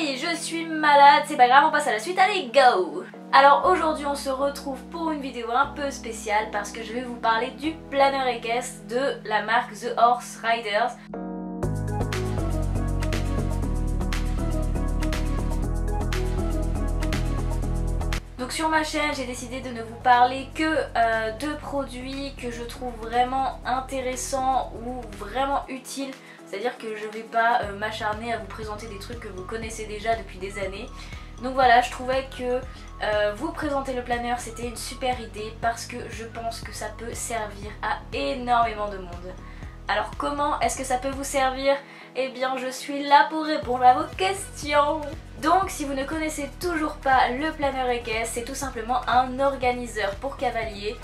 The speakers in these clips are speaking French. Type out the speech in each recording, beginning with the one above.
Oui, je suis malade, c'est pas grave, on passe à la suite, allez go! Alors aujourd'hui on se retrouve pour une vidéo un peu spéciale parce que je vais vous parler du planeur équestre de la marque The Horse Riders. Donc sur ma chaîne j'ai décidé de ne vous parler que de produits que je trouve vraiment intéressants ou vraiment utiles. C'est-à-dire que je vais pas m'acharner à vous présenter des trucs que vous connaissez déjà depuis des années. Donc voilà, je trouvais que vous présenter le planeur c'était une super idée parce que je pense que ça peut servir à énormément de monde. Alors comment est-ce que ça peut vous servir? Eh bien je suis là pour répondre à vos questions. Donc si vous ne connaissez toujours pas le planeur équestre, c'est tout simplement un organiseur pour cavalier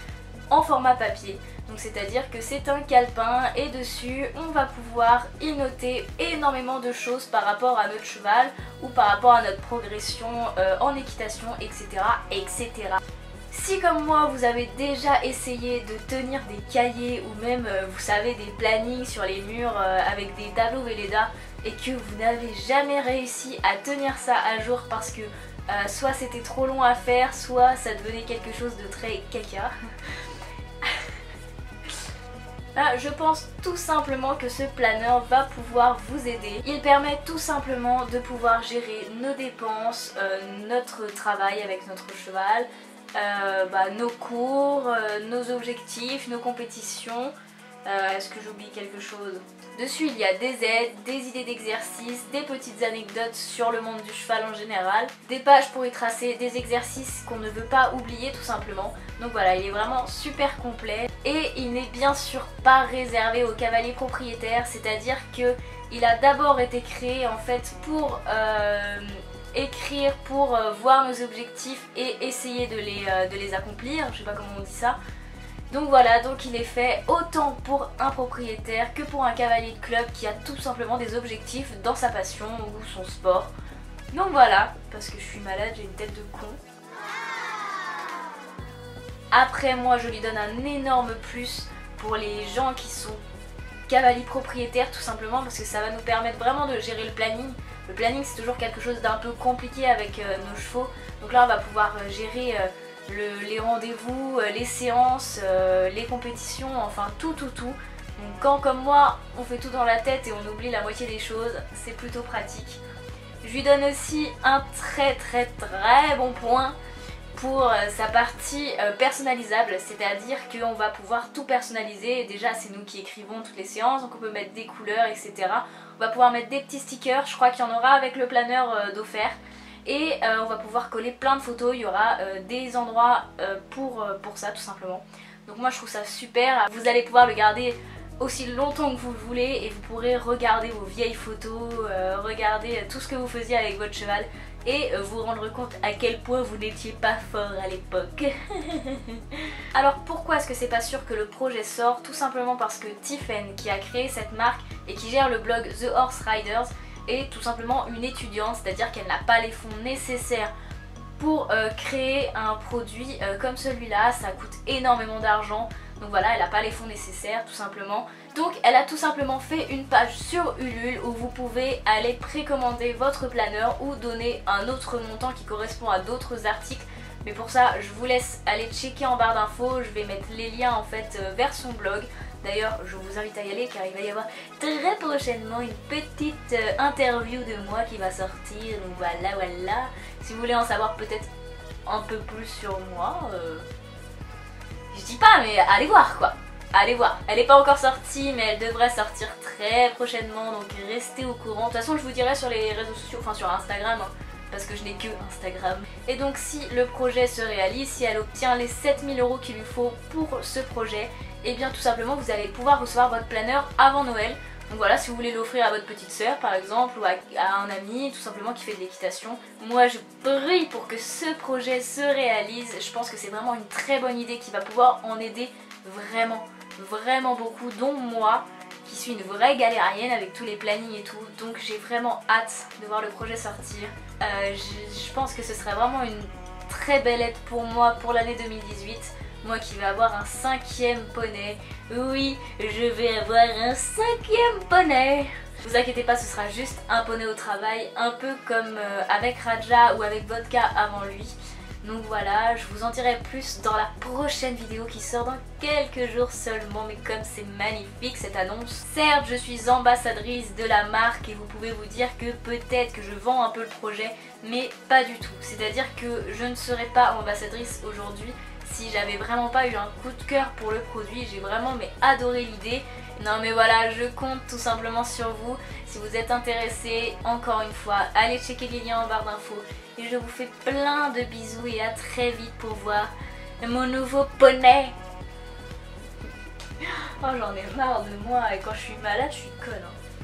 en format papier. Donc c'est à dire que c'est un calepin et dessus on va pouvoir y noter énormément de choses par rapport à notre cheval ou par rapport à notre progression en équitation, etc., etc. Si comme moi vous avez déjà essayé de tenir des cahiers ou même vous savez des plannings sur les murs avec des tableaux Velleda et que vous n'avez jamais réussi à tenir ça à jour parce que soit c'était trop long à faire, soit ça devenait quelque chose de très caca. Je pense tout simplement que ce planeur va pouvoir vous aider. Il permet tout simplement de pouvoir gérer nos dépenses, notre travail avec notre cheval, nos cours, nos objectifs, nos compétitions. Est-ce que j'oublie quelque chose? Dessus il y a des aides, des idées d'exercices, des petites anecdotes sur le monde du cheval en général, des pages pour y tracer des exercices qu'on ne veut pas oublier tout simplement. Donc voilà, il est vraiment super complet et il n'est bien sûr pas réservé aux cavaliers propriétaires, c'est-à-dire que il a d'abord été créé en fait pour écrire, pour voir nos objectifs et essayer de les accomplir, je sais pas comment on dit ça. Donc voilà, donc il est fait autant pour un propriétaire que pour un cavalier de club qui a tout simplement des objectifs dans sa passion ou son sport. Donc voilà, parce que je suis malade, j'ai une tête de con. Après moi je lui donne un énorme plus pour les gens qui sont cavaliers propriétaires tout simplement parce que ça va nous permettre vraiment de gérer le planning. Le planning c'est toujours quelque chose d'un peu compliqué avec nos chevaux. Donc là on va pouvoir gérer les rendez-vous, les séances, les compétitions, enfin tout. Donc quand comme moi on fait tout dans la tête et on oublie la moitié des choses, c'est plutôt pratique. Je lui donne aussi un très bon point pour sa partie personnalisable, c'est-à-dire qu'on va pouvoir tout personnaliser. Déjà c'est nous qui écrivons toutes les séances, donc on peut mettre des couleurs, etc. On va pouvoir mettre des petits stickers, je crois qu'il y en aura avec le planeur d'offert. Et on va pouvoir coller plein de photos, il y aura des endroits pour ça tout simplement. Donc moi je trouve ça super, vous allez pouvoir le garder aussi longtemps que vous le voulez et vous pourrez regarder vos vieilles photos, regarder tout ce que vous faisiez avec votre cheval et vous rendre compte à quel point vous n'étiez pas fort à l'époque. Alors pourquoi est-ce que c'est pas sûr que le projet sort? Tout simplement parce que Tiffen, qui a créé cette marque et qui gère le blog The Horse Riders, est tout simplement une étudiante, c'est-à-dire qu'elle n'a pas les fonds nécessaires pour créer un produit comme celui-là. Ça coûte énormément d'argent, donc voilà, elle n'a pas les fonds nécessaires tout simplement. Donc elle a tout simplement fait une page sur Ulule où vous pouvez aller précommander votre planeur ou donner un autre montant qui correspond à d'autres articles. Mais pour ça je vous laisse aller checker en barre d'infos, je vais mettre les liens en fait vers son blog. D'ailleurs je vous invite à y aller car il va y avoir très prochainement une petite interview de moi qui va sortir. Donc voilà. Si vous voulez en savoir peut-être un peu plus sur moi, je dis pas mais allez voir quoi. Allez voir, elle n'est pas encore sortie mais elle devrait sortir très prochainement, donc restez au courant. De toute façon je vous dirai sur les réseaux sociaux, enfin sur Instagram, parce que je n'ai que Instagram. Et donc si le projet se réalise, si elle obtient les 7000 € qu'il lui faut pour ce projet, et bien tout simplement vous allez pouvoir recevoir votre planeur avant Noël. Donc voilà, si vous voulez l'offrir à votre petite soeur par exemple, ou à un ami tout simplement qui fait de l'équitation. Moi je prie pour que ce projet se réalise, je pense que c'est vraiment une très bonne idée qui va pouvoir en aider vraiment beaucoup, dont moi qui suis une vraie galérienne avec tous les plannings et tout. Donc j'ai vraiment hâte de voir le projet sortir. Je pense que ce serait vraiment une très belle aide pour moi pour l'année 2018. moi qui vais avoir un 5e poney. Oui, je vais avoir un 5e poney. Ne vous inquiétez pas, ce sera juste un poney au travail, un peu comme avec Raja ou avec Vodka avant lui. Donc voilà, je vous en dirai plus dans la prochaine vidéo qui sort dans quelques jours seulement. Mais comme c'est magnifique cette annonce. Certes, je suis ambassadrice de la marque et vous pouvez vous dire que peut-être que je vends un peu le projet, mais pas du tout. C'est-à-dire que je ne serais pas ambassadrice aujourd'hui si j'avais vraiment pas eu un coup de cœur pour le produit. J'ai vraiment adoré l'idée. Non mais voilà, je compte tout simplement sur vous. Si vous êtes intéressés, encore une fois, allez checker les liens en barre d'infos. Et je vous fais plein de bisous et à très vite pour voir mon nouveau poney. Oh, j'en ai marre de moi et quand je suis malade, je suis conne. Hein.